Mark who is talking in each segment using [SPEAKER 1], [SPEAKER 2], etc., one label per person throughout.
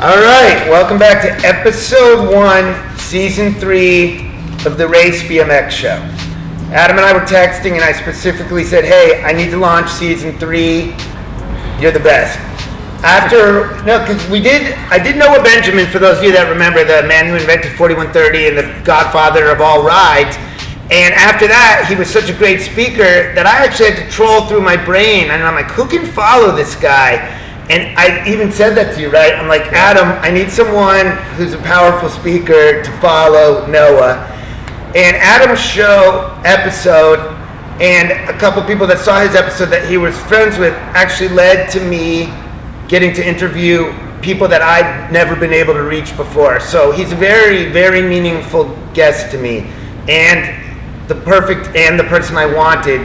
[SPEAKER 1] All right, welcome back to episode 1, season 3 of the Race BMX show. Adam and I were texting and I specifically said, hey, I need to launch season 3. You're the best. Because I did Noah Benjamin, for those of you that remember, the man who invented 4130 and the godfather of all rides. And after that, he was such a great speaker that I actually had to troll through my brain. And I'm like, who can follow this guy? And I even said that to you, right? I'm like, Adam, I need someone who's a powerful speaker to follow Noah. And Adam's show episode, and a couple people that saw his episode that he was friends with, actually led to me getting to interview people that I'd never been able to reach before. So he's a very, very meaningful guest to me. And the person I wanted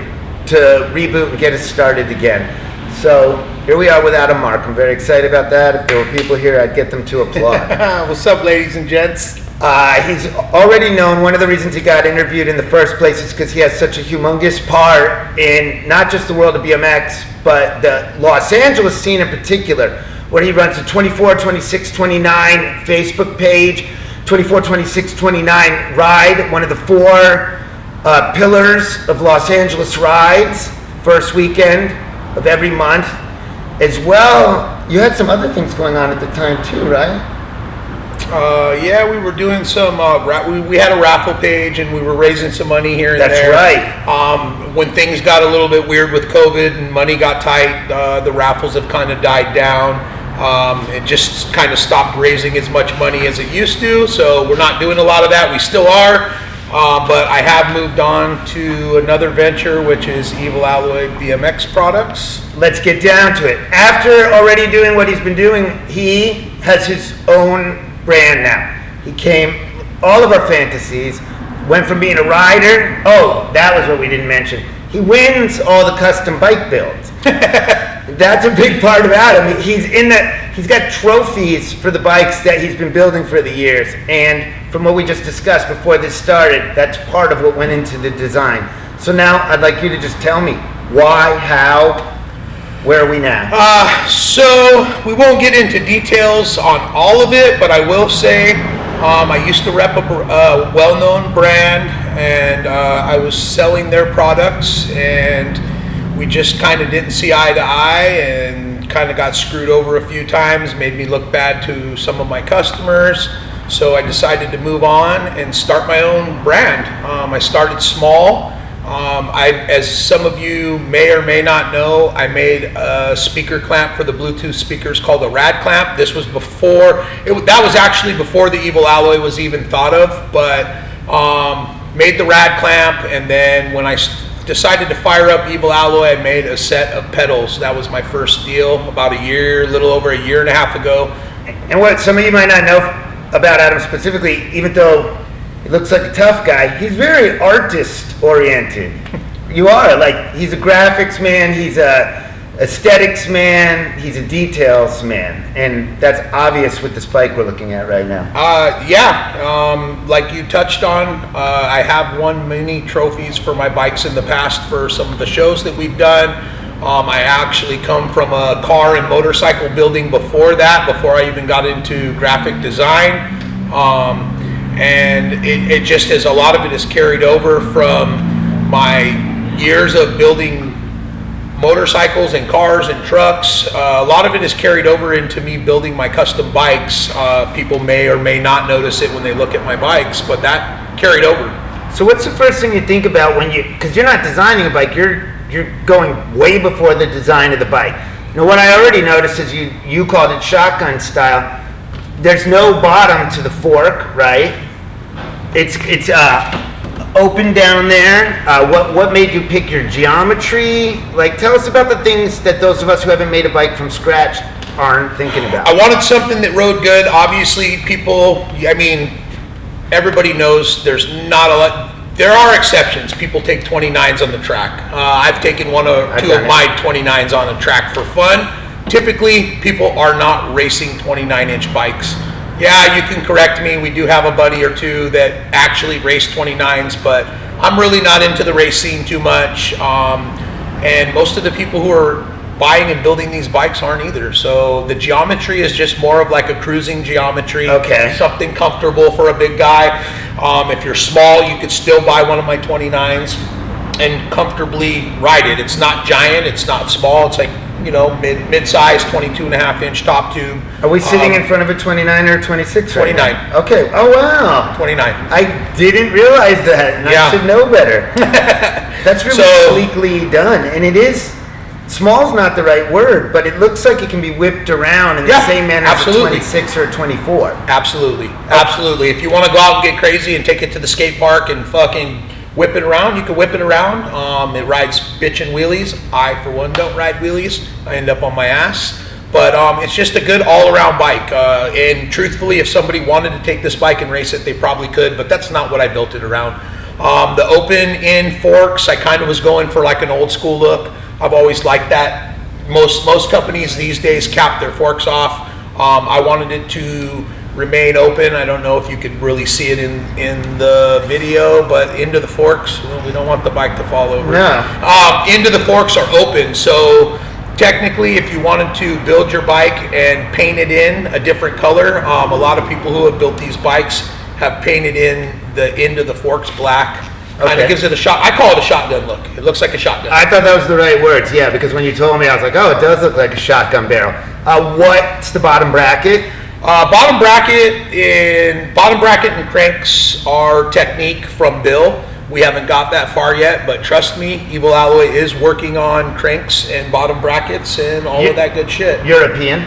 [SPEAKER 1] to reboot and get us started again. So here we are with Adam Mark. I'm very excited about that. If there were people here, I'd get them to applaud.
[SPEAKER 2] What's up, ladies and gents?
[SPEAKER 1] He's already known. One of the reasons he got interviewed in the first place is because he has such a humongous part in not just the world of BMX, but the Los Angeles scene in particular, where he runs a 24, 26, 29 Facebook page, 24, 26, 29 ride, one of the 4 pillars of Los Angeles rides, first weekend of every month. As well, you had some other things going on at the time too, right?
[SPEAKER 2] Yeah, we were doing some, we had a raffle page and we were raising some money here and there.
[SPEAKER 1] That's right.
[SPEAKER 2] When things got a little bit weird with COVID and money got tight, the raffles have kind of died down. It just kind of stopped raising as much money as it used to, so we're not doing a lot of that. We still are. But I have moved on to another venture, which is Evil Alloy BMX products.
[SPEAKER 1] Let's get down to it. After already doing what he's been doing, he has his own brand now. He came, all of our fantasies, went from being a rider. Oh, that was what we didn't mention. He wins all the custom bike builds. That's a big part of Adam. He's got trophies for the bikes that he's been building for the years. And from what we just discussed before this started, that's part of what went into the design. So now I'd like you to just tell me why, how, where are we now?
[SPEAKER 2] So we won't get into details on all of it, but I will say I used to rep a well-known brand, and I was selling their products, and we just kind of didn't see eye to eye and kind of got screwed over a few times, made me look bad to some of my customers. So I decided to move on and start my own brand. I started small. As some of you may or may not know, I made a speaker clamp for the Bluetooth speakers called a Rad clamp. This was that was actually before the Evil Alloy was even thought of, but made the Rad clamp, and then when I decided to fire up Evil Alloy, I made a set of pedals. That was my first deal about a little over a year and a half ago.
[SPEAKER 1] And what some of you might not know about Adam specifically, even though he looks like a tough guy, he's very artist oriented. You are, like, he's a graphics man, he's a aesthetics man, he's a details man, and that's obvious with this bike we're looking at right now.
[SPEAKER 2] Like you touched on, I have won many trophies for my bikes in the past for some of the shows that we've done. I actually come from a car and motorcycle building before I even got into graphic design. And it just has, a lot of it is carried over from my years of building motorcycles and cars and trucks. A lot of it is carried over into me building my custom bikes. People may or may not notice it when they look at my bikes, but that carried over.
[SPEAKER 1] So what's the first thing you think about because you're not designing a bike, you're going way before the design of the bike. Now what I already noticed is you called it shotgun style. There's no bottom to the fork, right? It's open down there. What made you pick your geometry? Like, tell us about the things that those of us who haven't made a bike from scratch aren't thinking about.
[SPEAKER 2] I wanted something that rode good. Obviously, everybody knows there's not a lot. There are exceptions. People take 29s on the track. I've taken one or two of my 29s on a track for fun. Typically, people are not racing 29-inch bikes. Yeah, you can correct me. We do have a buddy or two that actually race 29s, but I'm really not into the race scene too much. And most of the people who are buying and building these bikes aren't either. So the geometry is just more of like a cruising geometry.
[SPEAKER 1] Okay.
[SPEAKER 2] Something comfortable for a big guy. If you're small, you could still buy one of my 29s and comfortably ride it. It's not giant, it's not small, it's like, you know, mid-size, 22.5-inch top tube.
[SPEAKER 1] Are we sitting in front of a 29 or a 26 right
[SPEAKER 2] 29.
[SPEAKER 1] now? Okay. Oh, wow.
[SPEAKER 2] 29.
[SPEAKER 1] I didn't realize that, and
[SPEAKER 2] Yeah.
[SPEAKER 1] I should know better. That's really sleekly done, and it is. Small's not the right word, but it looks like it can be whipped around in the same manner as a 26 or a 24.
[SPEAKER 2] Absolutely, absolutely. If you want to go out and get crazy and take it to the skate park and fucking whip it around, you can whip it around. It rides bitchin' wheelies. I, for one, don't ride wheelies. I end up on my ass. But it's just a good all-around bike. And truthfully, if somebody wanted to take this bike and race it, they probably could, but that's not what I built it around. The open-in forks, I kind of was going for like an old school look. I've always liked that. Most companies these days cap their forks off. I wanted it to remain open. I don't know if you could really see it in the video, but into the forks, well, we don't want the bike to fall over.
[SPEAKER 1] No.
[SPEAKER 2] Into the forks are open, so technically if you wanted to build your bike and paint it in a different color, a lot of people who have built these bikes have painted in the end of the forks black. Kind of gives it a shot. I call it a shotgun look. It looks like a shotgun.
[SPEAKER 1] I thought that was the right words, yeah, because when you told me, I was like, oh, it does look like a shotgun barrel. What's the bottom bracket?
[SPEAKER 2] Bottom bracket and cranks are technique from Bill. We haven't got that far yet, but trust me, Evil Alloy is working on cranks and bottom brackets and all of that good shit.
[SPEAKER 1] European?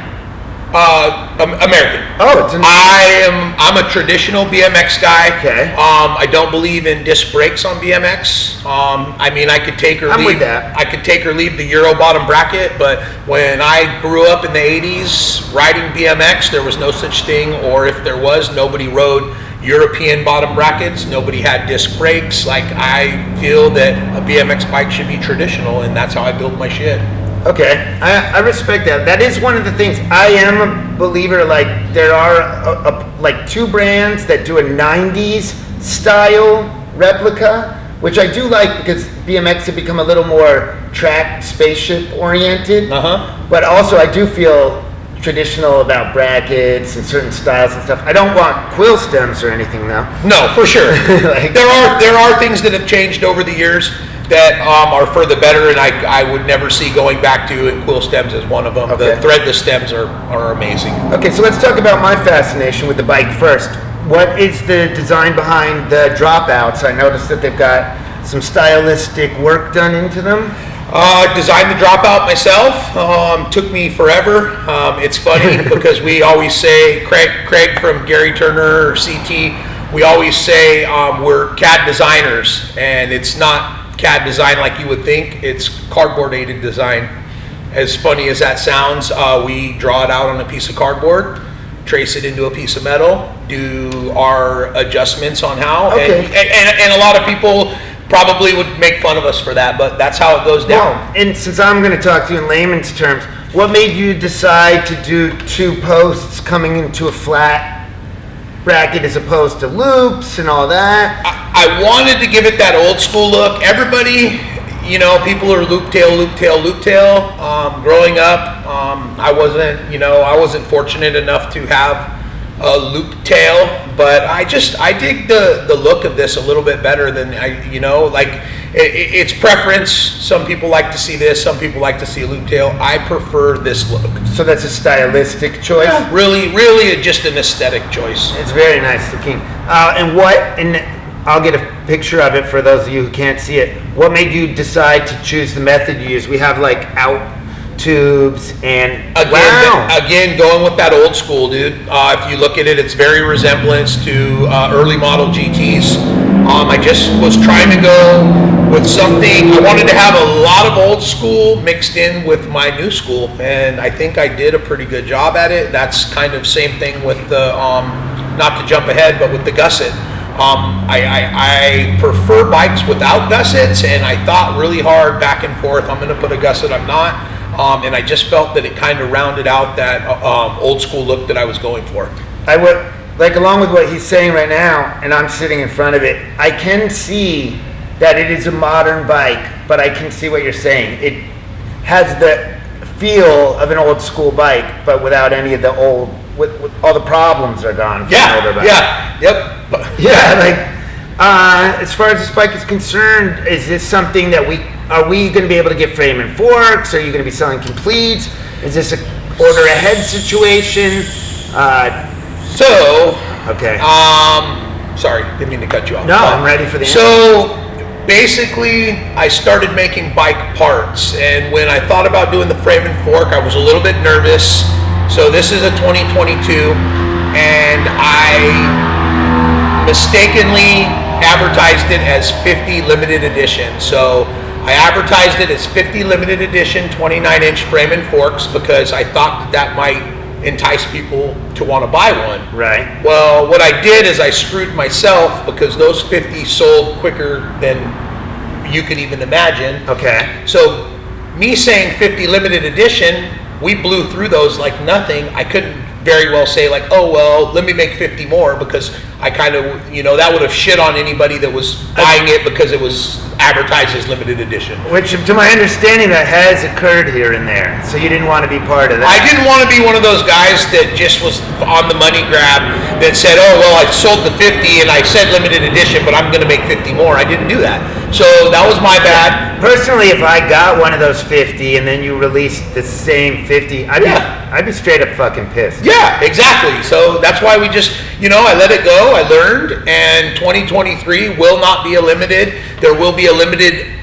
[SPEAKER 2] American.
[SPEAKER 1] Oh, it's
[SPEAKER 2] I'm a traditional BMX guy.
[SPEAKER 1] Okay.
[SPEAKER 2] I don't believe in disc brakes on BMX. I mean, I could take or
[SPEAKER 1] I'm
[SPEAKER 2] leave.
[SPEAKER 1] with that.
[SPEAKER 2] I could take or leave the Euro bottom bracket, but when I grew up in the '80s riding BMX, there was no such thing, or if there was, nobody rode European bottom brackets. Nobody had disc brakes. Like, I feel that a BMX bike should be traditional, and that's how I build my shit.
[SPEAKER 1] Okay, I respect that. That is one of the things. I am a believer, like, there are like two brands that do a 90s style replica, which I do like because BMX have become a little more track spaceship oriented. But also I do feel traditional about brackets and certain styles and stuff. I don't want quill stems or anything though.
[SPEAKER 2] No, for sure.
[SPEAKER 1] Like,
[SPEAKER 2] there are things that have changed over the years that are for the better, and I would never see going back to, and quill stems is one of them.
[SPEAKER 1] Okay.
[SPEAKER 2] The threadless stems are amazing.
[SPEAKER 1] Okay, so let's talk about my fascination with the bike first. What is the design behind the dropouts? I noticed that they've got some stylistic work done into them.
[SPEAKER 2] Designed the dropout myself. Took me forever. It's funny because we always say, Craig from Gary Turner or CT, we always say we're CAD designers, and it's not CAD design like you would think. It's cardboard aided design. As funny as that sounds, we draw it out on a piece of cardboard, trace it into a piece of metal, do our adjustments on how, and a lot of people probably would make fun of us for that, but that's how it goes down.
[SPEAKER 1] Well, and since I'm going to talk to you in layman's terms, what made you decide to do two posts coming into a flat bracket as opposed to loops and all that?
[SPEAKER 2] I wanted to give it that old school look. Everybody, you know, people are loop tail. Growing up, I wasn't fortunate enough to have a loop tail, but I dig the look of this a little bit better than it's preference. Some people like to see this, some people like to see a loop tail. I prefer this look.
[SPEAKER 1] So that's a stylistic choice?
[SPEAKER 2] Yeah, really just an aesthetic choice.
[SPEAKER 1] It's very nice looking. And I'll get a picture of it for those of you who can't see it. What made you decide to choose the method you use? We have like out tubes and
[SPEAKER 2] again going with that old school, dude. If you look at it, it's very resemblance to early model GTs. I just was trying to go with something. I wanted to have a lot of old school mixed in with my new school, and I think I did a pretty good job at it. That's kind of same thing with the not to jump ahead, but with the gusset. I prefer bikes without gussets, and I thought really hard back and forth. I'm going to put a gusset, I'm not. And I just felt that it kind of rounded out that old school look that I was going for.
[SPEAKER 1] I would, like, along with what he's saying right now, and I'm sitting in front of it, I can see that it is a modern bike, but I can see what you're saying. It has the feel of an old school bike, but without any of the old, with all the problems are gone from an older bike.
[SPEAKER 2] Yeah.
[SPEAKER 1] Like, as far as this bike is concerned, is this something that are we going to be able to get frame and forks? Are you going to be selling completes? Is this a order ahead situation? Okay.
[SPEAKER 2] Sorry, didn't mean to cut you off.
[SPEAKER 1] No, I'm ready for the answer.
[SPEAKER 2] So basically, I started making bike parts, and when I thought about doing the frame and fork, I was a little bit nervous. So this is a 2022, and I mistakenly advertised it as 50 limited edition. So I advertised it as 50 limited edition 29-inch frame and forks because I thought that might entice people to want to buy one.
[SPEAKER 1] Right.
[SPEAKER 2] Well, what I did is I screwed myself because those 50 sold quicker than you could even imagine.
[SPEAKER 1] Okay.
[SPEAKER 2] So me saying 50 limited edition, we blew through those like nothing. I couldn't very well say like, oh, well, let me make 50 more because I kind of, that would have shit on anybody that was buying it because it was advertised as limited edition.
[SPEAKER 1] Which, to my understanding, that has occurred here and there. So you didn't want to be part of that.
[SPEAKER 2] I didn't want to be one of those guys that just was on the money grab that said, oh, well, I sold the 50 and I said limited edition, but I'm going to make 50 more. I didn't do that. So that was my bad.
[SPEAKER 1] Personally, if I got one of those 50 and then you released the same 50, I'd be straight up fucking pissed.
[SPEAKER 2] Yeah, exactly. So that's why we just, I let it go. I learned, and 2023 will not be a limited. There will be a limited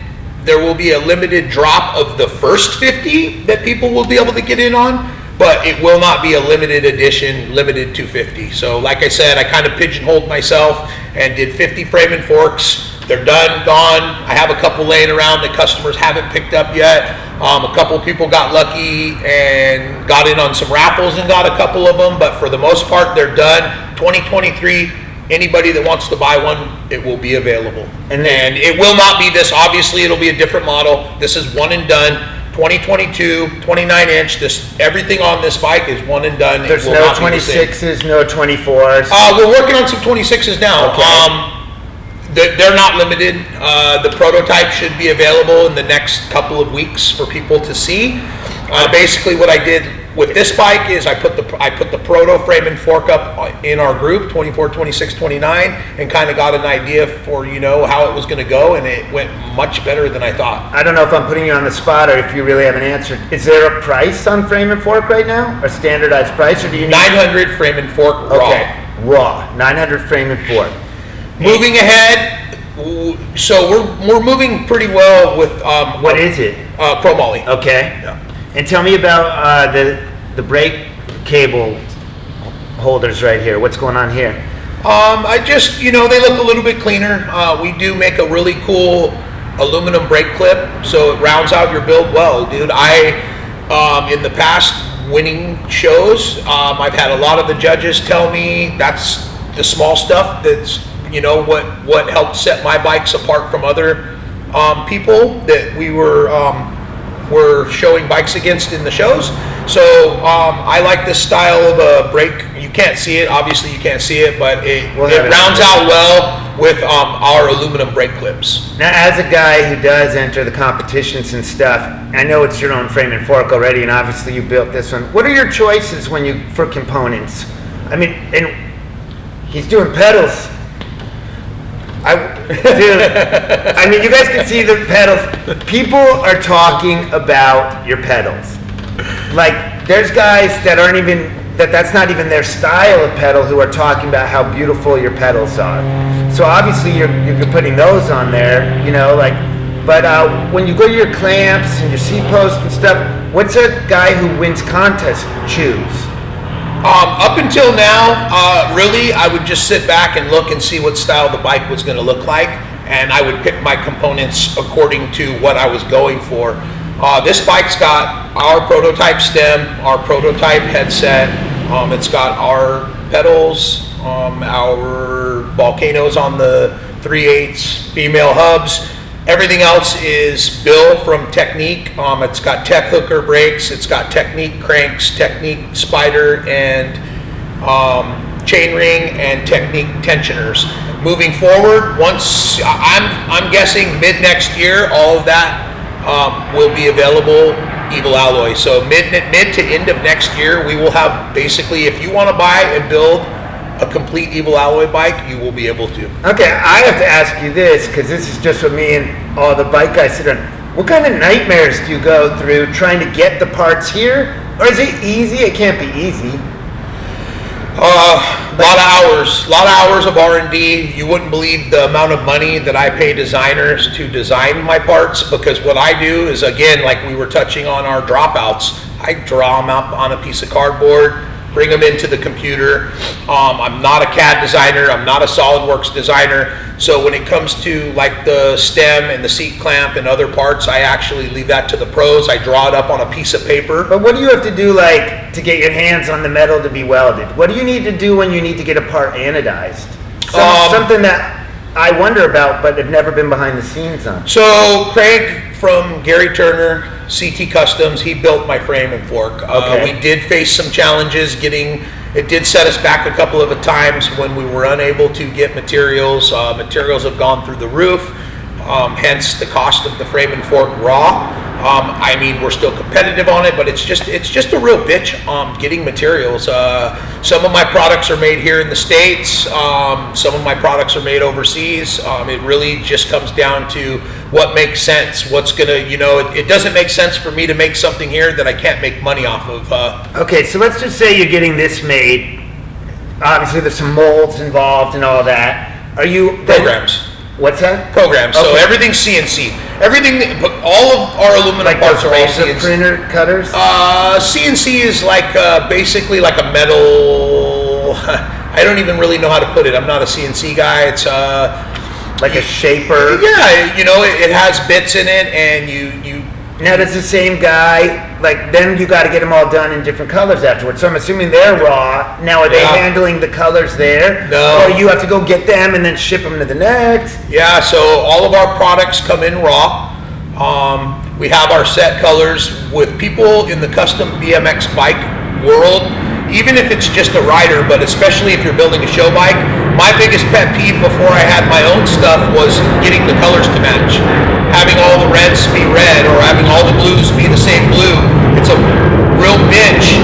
[SPEAKER 2] drop of the first 50 that people will be able to get in on, but it will not be a limited edition, limited to 50. So like I said, I kind of pigeonholed myself and did 50 frame and forks. They're done, gone. I have a couple laying around that customers haven't picked up yet. A couple people got lucky and got in on some raffles and got a couple of them, but for the most part, they're done. 2023, anybody that wants to buy one, it will be available. And it will not be this, obviously it'll be a different model. This is one and done. 2022, 29-inch, everything on this bike is one and done.
[SPEAKER 1] There's no 26s, no 24s.
[SPEAKER 2] We're working on some 26s now.
[SPEAKER 1] Okay.
[SPEAKER 2] They're not limited. The prototype should be available in the next couple of weeks for people to see. Basically, what I did with this bike is I put the proto frame and fork up in our group 24, 26, 29, and kind of got an idea for how it was going to go, and it went much better than I thought.
[SPEAKER 1] I don't know if I'm putting you on the spot or if you really haven't answered. Is there a price on frame and fork right now, a standardized price, or do you need
[SPEAKER 2] 900 frame and fork raw?
[SPEAKER 1] Okay, raw 900 frame and fork.
[SPEAKER 2] Moving ahead, so we're moving pretty well with
[SPEAKER 1] what is it?
[SPEAKER 2] chromoly.
[SPEAKER 1] Okay.
[SPEAKER 2] Yeah.
[SPEAKER 1] And tell me about the brake cable holders right here. What's going on here?
[SPEAKER 2] I just they look a little bit cleaner. We do make a really cool aluminum brake clip, so it rounds out your build well, dude. In the past winning shows, I've had a lot of the judges tell me that's the small stuff that's what helped set my bikes apart from other people that we were showing bikes against in the shows. So I like this style of a brake. You can't see it, obviously you can't see it, but it rounds out well with our aluminum brake clips.
[SPEAKER 1] Now, as a guy who does enter the competitions and stuff, I know it's your own frame and fork already, and obviously you built this one. What are your choices for components? I mean, and he's doing pedals. Dude, you guys can see the pedals. People are talking about your pedals. Like, there's guys that aren't even, that's not even their style of pedal, who are talking about how beautiful your pedals are. So obviously you're putting those on there, but when you go to your clamps and your C-post and stuff, what's a guy who wins contests choose?
[SPEAKER 2] Up until now, really, I would just sit back and look and see what style the bike was going to look like, and I would pick my components according to what I was going for. This bike's got our prototype stem, our prototype headset, it's got our pedals, our volcanoes on the 3/8 female hubs. Everything else is Bill from Technique. It's got Tech Hooker brakes, it's got Technique cranks, Technique spider, and chainring, and Technique tensioners. Moving forward, once I'm guessing mid next year, all of that will be available Evil alloy. So mid to end of next year, we will have basically, if you want to buy and build a complete Evil alloy bike, you will be able to.
[SPEAKER 1] Okay, I have to ask you this, because this is just what me and all the bike guys sit on. What kind of nightmares do you go through trying to get the parts here? Or is it easy? It can't be easy.
[SPEAKER 2] A lot of hours of R&D. You wouldn't believe the amount of money that I pay designers to design my parts, because what I do is, again, like we were touching on our dropouts, I draw them up on a piece of cardboard, bring them into the computer. I'm not a CAD designer, I'm not a SolidWorks designer, so when it comes to like the stem and the seat clamp and other parts, I actually leave that to the pros. I draw it up on a piece of paper.
[SPEAKER 1] But what do you have to do, like, to get your hands on the metal to be welded? What do you need to do when you need to get a part anodized? Something that I wonder about but have never been behind the scenes on.
[SPEAKER 2] So Craig from Gary Turner, CT Customs, he built my frame and fork.
[SPEAKER 1] Okay.
[SPEAKER 2] We did face some challenges it did set us back a couple of times when we were unable to get materials. Materials have gone through the roof, hence the cost of the frame and fork raw. I mean, we're still competitive on it, but it's just a real bitch getting materials. Some of my products are made here in the States. Some of my products are made overseas. It really just comes down to what makes sense. What's gonna, it doesn't make sense for me to make something here that I can't make money off of.
[SPEAKER 1] Okay, so let's just say you're getting this made. Obviously, there's some molds involved and all that. Are you
[SPEAKER 2] Programs.
[SPEAKER 1] What's that?
[SPEAKER 2] Programs. So
[SPEAKER 1] Okay.
[SPEAKER 2] everything's CNC. All of our aluminum
[SPEAKER 1] Like
[SPEAKER 2] parts
[SPEAKER 1] those
[SPEAKER 2] are all
[SPEAKER 1] laser
[SPEAKER 2] CNC.
[SPEAKER 1] printer cutters?
[SPEAKER 2] CNC is like basically like a metal. I don't even really know how to put it. I'm not a CNC guy. It's
[SPEAKER 1] Like a shaper?
[SPEAKER 2] yeah, it has bits in it, and you.
[SPEAKER 1] Now, does the same guy, like, then you got to get them all done in different colors afterwards. So I'm assuming they're raw. Now, are they
[SPEAKER 2] Yeah.
[SPEAKER 1] handling the colors there?
[SPEAKER 2] No.
[SPEAKER 1] Or you have to go get them and then ship them to the next?
[SPEAKER 2] Yeah, so all of our products come in raw. We have our set colors. With people in the custom BMX bike world, even if it's just a rider, but especially if you're building a show bike, my biggest pet peeve before I had my own stuff was getting the colors to match. Having all the reds be red or having all the blues be the same blue. It's a real bitch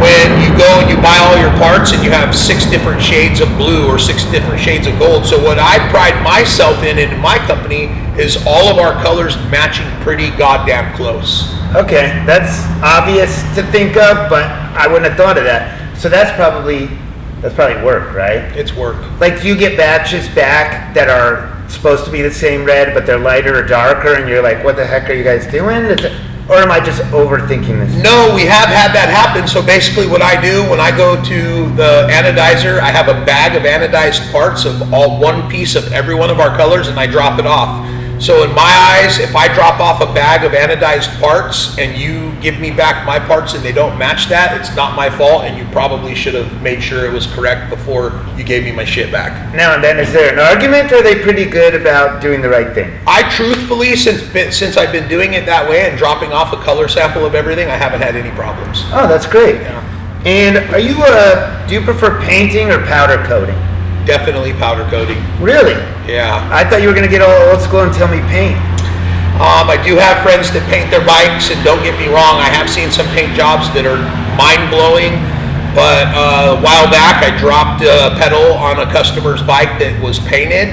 [SPEAKER 2] when you go and you buy all your parts and you have 6 different shades of blue or 6 different shades of gold. So what I pride myself in my company is all of our colors matching pretty goddamn close.
[SPEAKER 1] Okay, that's obvious to think of, but I wouldn't have thought of that. So that's probably work, right?
[SPEAKER 2] It's work.
[SPEAKER 1] Like, do you get batches back that are supposed to be the same red, but they're lighter or darker, and you're like, what the heck are you guys doing? Or am I just overthinking this?
[SPEAKER 2] No, we have had that happen. So basically what I do when I go to the anodizer, I have a bag of anodized parts of all one piece of every one of our colors, and I drop it off. So in my eyes, if I drop off a bag of anodized parts and you give me back my parts and they don't match that, it's not my fault, and you probably should have made sure it was correct before you gave me my shit back.
[SPEAKER 1] Now and then, is there an argument, or are they pretty good about doing the right thing?
[SPEAKER 2] I truthfully, since I've been doing it that way and dropping off a color sample of everything, I haven't had any problems.
[SPEAKER 1] Oh, that's great.
[SPEAKER 2] Yeah.
[SPEAKER 1] And do you prefer painting or powder coating?
[SPEAKER 2] Definitely powder coating.
[SPEAKER 1] Really?
[SPEAKER 2] Yeah.
[SPEAKER 1] I thought you were going to get all old school and tell me paint.
[SPEAKER 2] I do have friends that paint their bikes, and don't get me wrong, I have seen some paint jobs that are mind-blowing, but a while back I dropped a pedal on a customer's bike that was painted.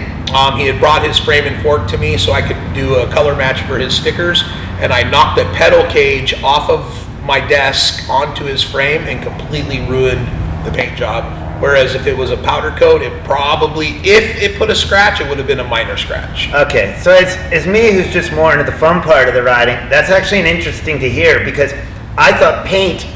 [SPEAKER 2] He had brought his frame and fork to me so I could do a color match for his stickers, and I knocked the pedal cage off of my desk onto his frame and completely ruined the paint job. Whereas if it was a powder coat, it probably, if it put a scratch, it would have been a minor scratch.
[SPEAKER 1] Okay, so it's me who's just more into the fun part of the riding. That's actually interesting to hear, because I thought paint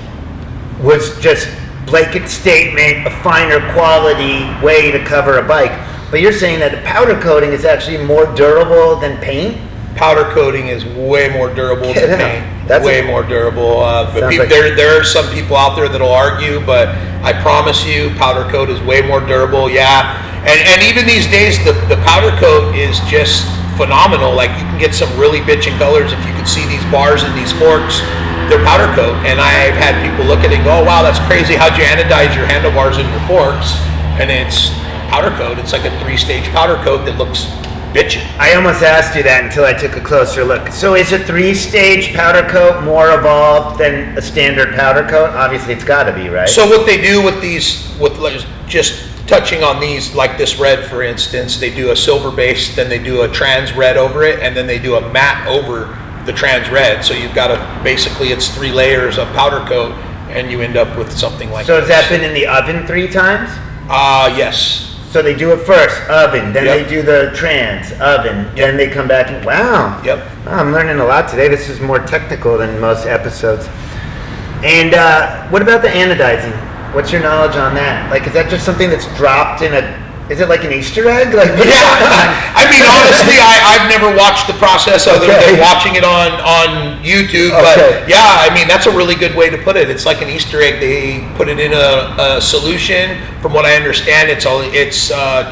[SPEAKER 1] was just blanket statement, a finer quality way to cover a bike. But you're saying that the powder coating is actually more durable than paint?
[SPEAKER 2] Powder coating is way more durable than paint.
[SPEAKER 1] That's
[SPEAKER 2] way more durable. But
[SPEAKER 1] like-
[SPEAKER 2] there are some people out there that'll argue, but I promise you, powder coat is way more durable. Yeah, and even these days, the powder coat is just phenomenal. Like, you can get some really bitchin' colors. If you could see these bars and these forks, they're powder coat. And I've had people look at it and go, "Oh, wow, that's crazy. How'd you anodize your handlebars and your forks?" And it's powder coat. It's like a 3-stage powder coat that looks bitching.
[SPEAKER 1] I almost asked you that until I took a closer look. So is a 3-stage powder coat more evolved than a standard powder coat? Obviously, it's got to be, right?
[SPEAKER 2] So what they do with these, just touching on these, like this red, for instance, they do a silver base, then they do a trans red over it, and then they do a matte over the trans red. So you've got basically it's 3 layers of powder coat, and you end up with something like
[SPEAKER 1] So
[SPEAKER 2] this.
[SPEAKER 1] has that been in the oven 3 times?
[SPEAKER 2] Yes.
[SPEAKER 1] So they do it first, oven, then
[SPEAKER 2] Yep.
[SPEAKER 1] they do the trans, oven, then they come back and, wow.
[SPEAKER 2] Yep.
[SPEAKER 1] Oh, I'm learning a lot today. This is more technical than most episodes. And what about the anodizing? What's your knowledge on that? Like, is that just something that's dropped in is it like an Easter egg? Like,
[SPEAKER 2] I mean, honestly, I've never watched the process other than watching it on YouTube. But yeah, I mean, that's a really good way to put it. It's like an Easter egg. They put it in a solution. From what I understand, it's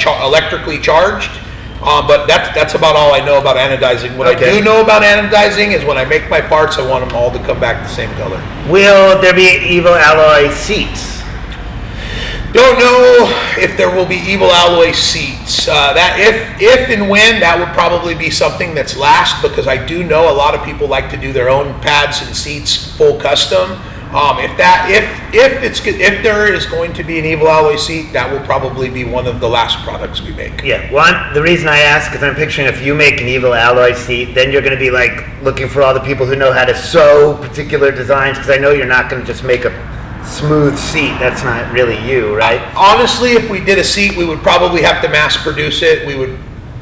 [SPEAKER 2] electrically charged. But that's about all I know about anodizing. What I do know about anodizing is when I make my parts, I want them all to come back the same color.
[SPEAKER 1] Will there be Evo alloy seats?
[SPEAKER 2] Don't know if there will be Evil Alloy seats. That if and when, that would probably be something that's last, because I do know a lot of people like to do their own pads and seats full custom. If there is going to be an Evil Alloy seat, that will probably be one of the last products we make.
[SPEAKER 1] Yeah, well, the reason I ask is I'm picturing if you make an Evil alloy seat, then you're going to be like looking for all the people who know how to sew particular designs, because I know you're not going to just make a smooth seat. That's not really you, right?
[SPEAKER 2] Honestly, if we did a seat, we would probably have to mass produce it. We would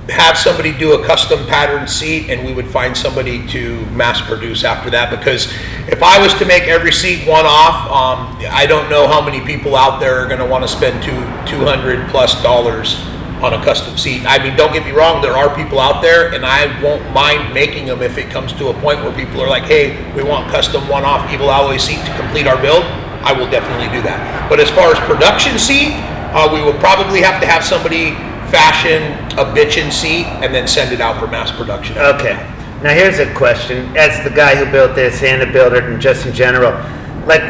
[SPEAKER 2] have somebody do a custom pattern seat, and we would find somebody to mass produce after that, because if I was to make every seat one off, I don't know how many people out there are going to want to spend $200+ on a custom seat. I mean, don't get me wrong, there are people out there, and I won't mind making them if it comes to a point where people are like, hey, we want custom one-off Evil Alloy seat to complete our build. I will definitely do that. But as far as production seat, we will probably have to have somebody fashion a bitchin' seat and then send it out for mass production.
[SPEAKER 1] Okay. Now here's a question. As the guy who built this and a builder, and just in general, like,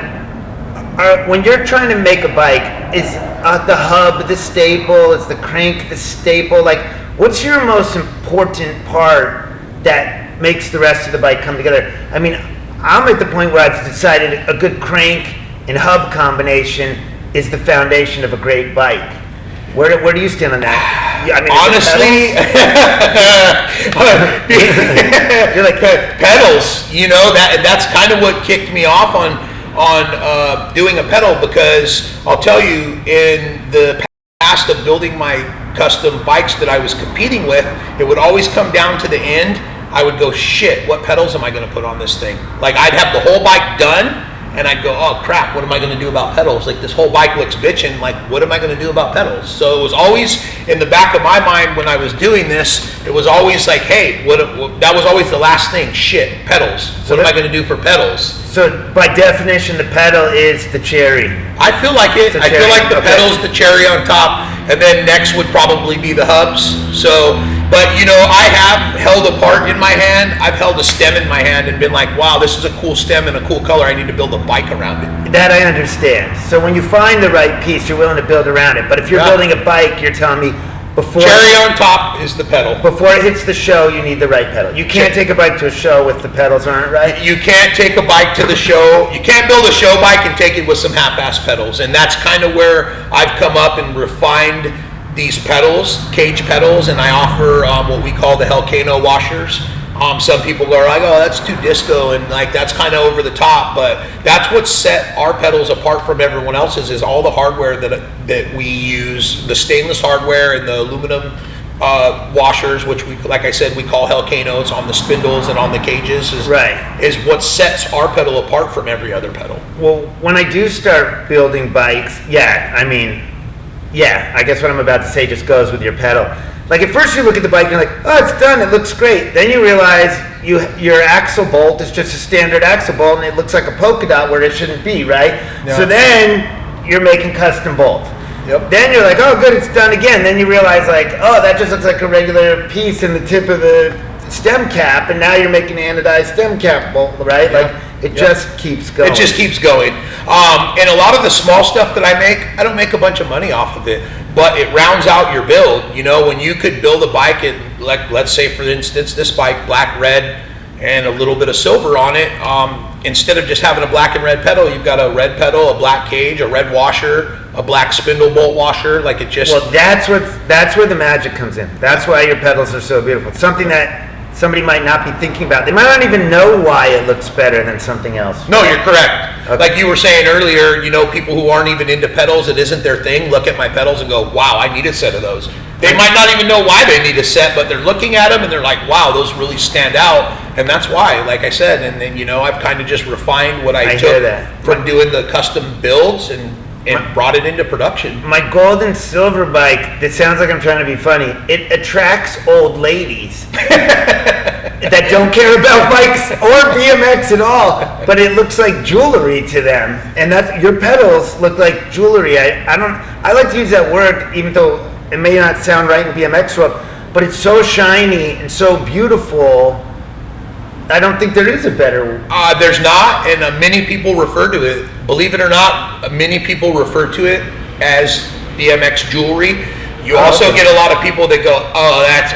[SPEAKER 1] when you're trying to make a bike, is the hub the staple? Is the crank the staple? Like, what's your most important part that makes the rest of the bike come together? I mean, I'm at the point where I've decided a good crank and hub combination is the foundation of a great bike. Where do you stand on that? I mean,
[SPEAKER 2] honestly,
[SPEAKER 1] you're like
[SPEAKER 2] pedals. You know, that's kind of what kicked me off on doing a pedal, because I'll tell you, in the past of building my custom bikes that I was competing with, it would always come down to the end. I would go, shit, what pedals am I going to put on this thing? Like, I'd have the whole bike done, and I'd go, oh crap, what am I going to do about pedals? Like, this whole bike looks bitchin', like, what am I going to do about pedals? So it was always in the back of my mind when I was doing this, it was always like, hey, that was always the last thing, shit, pedals. What am I going to do for pedals?
[SPEAKER 1] So by definition, the pedal is the cherry.
[SPEAKER 2] I feel like it. I feel like the pedal's the cherry on top, and then next would probably be the hubs. So, but you know, I have held a part in my hand. I've held a stem in my hand and been like, wow, this is a cool stem and a cool color. I need to build a bike around it.
[SPEAKER 1] That I understand. So when you find the right piece, you're willing to build around it. But if you're building a bike, you're telling me before
[SPEAKER 2] cherry on top is the pedal.
[SPEAKER 1] Before it hits the show, you need the right pedal. You can't take a bike to a show if the pedals aren't right.
[SPEAKER 2] You can't take a bike to the show. You can't build a show bike and take it with some half-ass pedals. And that's kind of where I've come up and refined these pedals, cage pedals, and I offer what we call the Helcano washers. Some people are like, oh, that's too disco, and like that's kind of over the top, but that's what set our pedals apart from everyone else's, is all the hardware that we use, the stainless hardware and the aluminum washers, which we, like I said, we call Helcanos, on the spindles and on the cages, is what sets our pedal apart from every other pedal.
[SPEAKER 1] Well, when I do start building bikes, I guess what I'm about to say just goes with your pedal. Like, at first you look at the bike and you're like, oh, it's done, it looks great. Then you realize your axle bolt is just a standard axle bolt and it looks like a polka dot where it shouldn't be, right? No. So then you're making custom bolts.
[SPEAKER 2] Yep.
[SPEAKER 1] Then you're like, oh, good, it's done again. Then you realize, like, oh, that just looks like a regular piece in the tip of the stem cap, and now you're making an anodized stem cap bolt, right? Yeah. Like, It just keeps going.
[SPEAKER 2] It just keeps going. And a lot of the small stuff that I make, I don't make a bunch of money off of it, but it rounds out your build. You know, when you could build a bike, like let's say for instance, this bike, black, red, and a little bit of silver on it. Instead of just having a black and red pedal, you've got a red pedal, a black cage, a red washer, a black spindle bolt washer. Like it just.
[SPEAKER 1] Well, that's where the magic comes in. That's why your pedals are so beautiful. It's something that somebody might not be thinking about. They might not even know why it looks better than something else.
[SPEAKER 2] No, you're correct. Okay. Like you were saying earlier, you know, people who aren't even into pedals, it isn't their thing, look at my pedals and go, wow, I need a set of those. They might not even know why they need a set, but they're looking at them and they're like, wow, those really stand out. And that's why, like I said, and then, you know, I've kind of just refined what I took from doing the custom builds and brought it into production. My
[SPEAKER 1] gold and silver bike, it sounds like I'm trying to be funny, it attracts old ladies that don't care about bikes or BMX at all, but it looks like jewelry to them. And that's, your pedals look like jewelry. I like to use that word, even though it may not sound right in BMX world, but it's so shiny and so beautiful. I don't think there is a better.
[SPEAKER 2] There's not, and many people refer to it. Believe it or not, many people refer to it as BMX jewelry. You also get a lot of people that go, "Oh, that's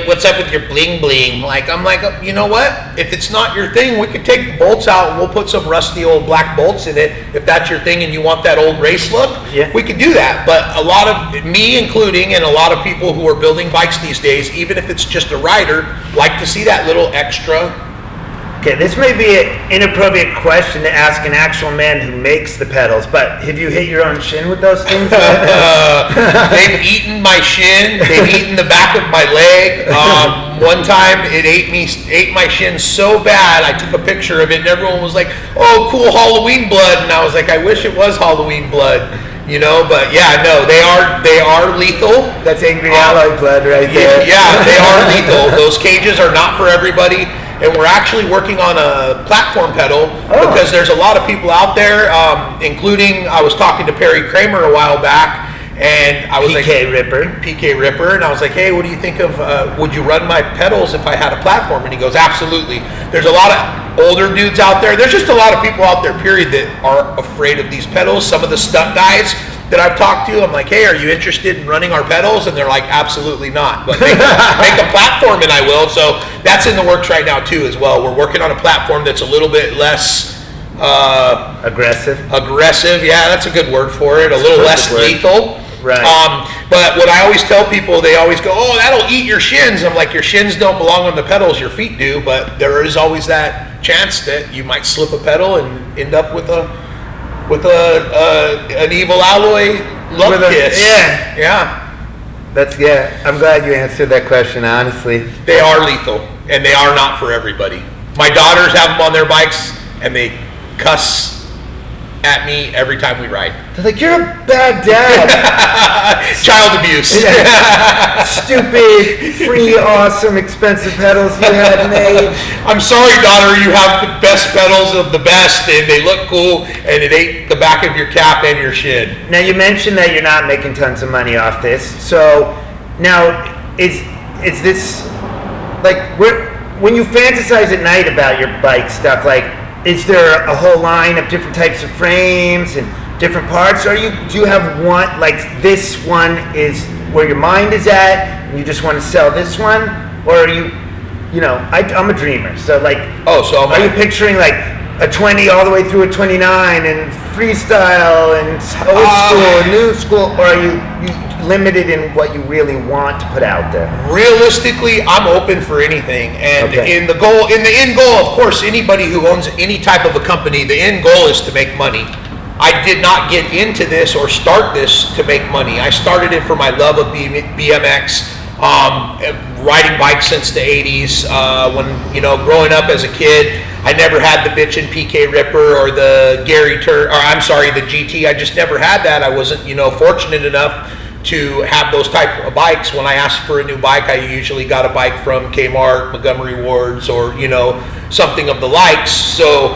[SPEAKER 2] what's up with your bling bling?" Like I'm like, you know what? If it's not your thing, we could take the bolts out and we'll put some rusty old black bolts in it. If that's your thing and you want that old race look, we could do that. But a lot of me, including, and a lot of people who are building bikes these days, even if it's just a rider, like to see that little extra.
[SPEAKER 1] Okay, this may be an inappropriate question to ask an actual man who makes the pedals, but have you hit your own shin with those things?
[SPEAKER 2] They've eaten my shin. They've eaten the back of my leg. One time it ate my shin so bad, I took a picture of it and everyone was like, oh, cool Halloween blood. And I was like, I wish it was Halloween blood. You know, but yeah, no, they are lethal.
[SPEAKER 1] That's angry alloy blood right there.
[SPEAKER 2] Yeah, they are lethal. Those cages are not for everybody. And we're actually working on a platform pedal because there's a lot of people out there, including, I was talking to Perry Kramer a while back, and I was PK Ripper, and I was like, hey, what do you think of, would you run my pedals if I had a platform? And he goes, absolutely. There's a lot of older dudes out there. There's just a lot of people out there, period, that are afraid of these pedals. Some of the stunt guys that I've talked to, I'm like, hey, are you interested in running our pedals? And they're like, absolutely not. But make a platform and I will. So that's in the works right now too as well. We're working on a platform that's a little bit less
[SPEAKER 1] aggressive.
[SPEAKER 2] Yeah, that's a good word for it. A little less lethal.
[SPEAKER 1] Right.
[SPEAKER 2] But what I always tell people, they always go, oh, that'll eat your shins. I'm like, your shins don't belong on the pedals, your feet do. But there is always that chance that you might slip a pedal and end up with an evil alloy love kiss.
[SPEAKER 1] Yeah. I'm glad you answered that question honestly.
[SPEAKER 2] They are lethal, and they are not for everybody. My daughters have them on their bikes, and they cuss at me every time we ride.
[SPEAKER 1] They're like, you're a bad dad.
[SPEAKER 2] Child abuse.
[SPEAKER 1] Stupid, free, awesome, expensive pedals you had made.
[SPEAKER 2] I'm sorry, daughter, you have the best pedals of the best, and they look cool, and it ate the back of your cap and your shin.
[SPEAKER 1] Now, you mentioned that you're not making tons of money off this. So, now, is this, like, when you fantasize at night about your bike stuff, like, is there a whole line of different types of frames and different parts? Or do you have one, like this one is where your mind is at and you just want to sell this one? Or are you know, I'm a dreamer. So like, are you picturing like a 20 all the way through a 29 and freestyle and old school and new school? Or are you limited in what you really want to put out there?
[SPEAKER 2] Realistically, I'm open for anything, and in the end goal, of course, anybody who owns any type of a company, the end goal is to make money. I did not get into this or start this to make money. I started it for my love of BMX, riding bikes since the 80s. When, you know, growing up as a kid, I never had the bitchin' PK Ripper or the the GT. I just never had that. I wasn't, you know, fortunate enough to have those type of bikes. When I asked for a new bike, I usually got a bike from Kmart, Montgomery Ward's, or, you know, something of the likes. So,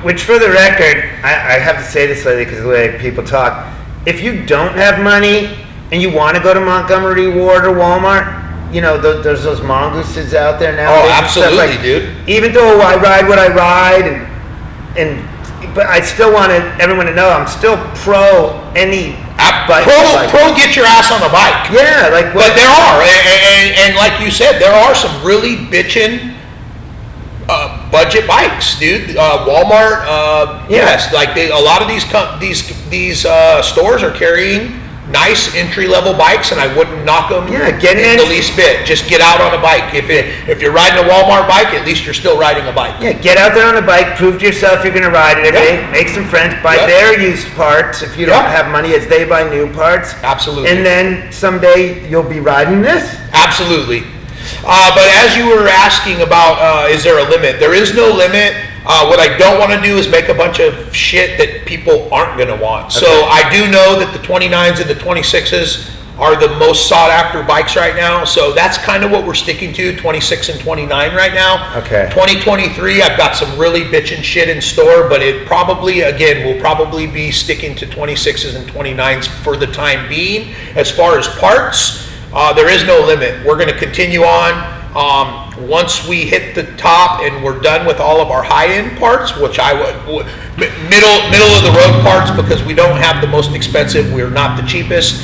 [SPEAKER 1] which for the record, I have to say this lately because of the way people talk. If you don't have money and you want to go to Montgomery Ward or Walmart, you know, there's those mongooses out there now.
[SPEAKER 2] Oh, absolutely, dude.
[SPEAKER 1] Even though I ride what I ride, but I still wanted everyone to know I'm still pro any bike.
[SPEAKER 2] Pro, get your ass on the bike.
[SPEAKER 1] Yeah, like.
[SPEAKER 2] But there are, and like you said, there are some really bitchin' budget bikes, dude. Walmart, yes, like a lot of these stores are carrying nice entry-level bikes, and I wouldn't knock them the least bit. Just get out on a bike. If you're riding a Walmart bike, at least you're still riding a bike.
[SPEAKER 1] Yeah, get out there on a bike, prove to yourself you're going to ride it every day, make some friends, buy their used parts if you don't have money as they buy new parts.
[SPEAKER 2] Absolutely.
[SPEAKER 1] And then someday you'll be riding this.
[SPEAKER 2] Absolutely. But as you were asking about, is there a limit? There is no limit. What I don't want to do is make a bunch of shit that people aren't going to want. Okay. So I do know that the 29s and the 26s are the most sought after bikes right now. So that's kind of what we're sticking to, 26 and 29 right now.
[SPEAKER 1] Okay.
[SPEAKER 2] 2023, I've got some really bitchin' shit in store, but it probably, again, will probably be sticking to 26s and 29s for the time being. As far as parts, there is no limit. We're going to continue on. Once we hit the top and we're done with all of our high-end parts, which I would middle of the road parts, because we don't have the most expensive, we're not the cheapest.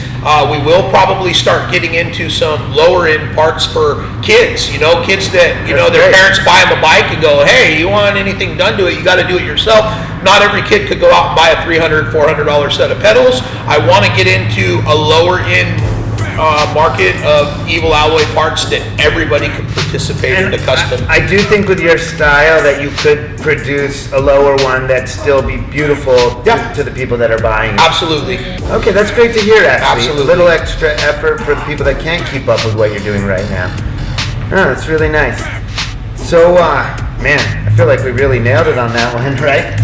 [SPEAKER 2] We will probably start getting into some lower-end parts for kids. You know, kids that their parents buy them a bike and go, "Hey, you want anything done to it? You got to do it yourself." Not every kid could go out and buy a $300, $400 set of pedals. I want to get into a lower-end market of evil alloy parts that everybody can participate in the custom.
[SPEAKER 1] I do think with your style that you could produce a lower one that still be beautiful to the people that are buying it.
[SPEAKER 2] Absolutely.
[SPEAKER 1] Okay, that's great to hear, actually.
[SPEAKER 2] Absolutely.
[SPEAKER 1] A little extra effort for the people that can't keep up with what you're doing right now. Oh, that's really nice. So, man, I feel like we really nailed it on that one, right?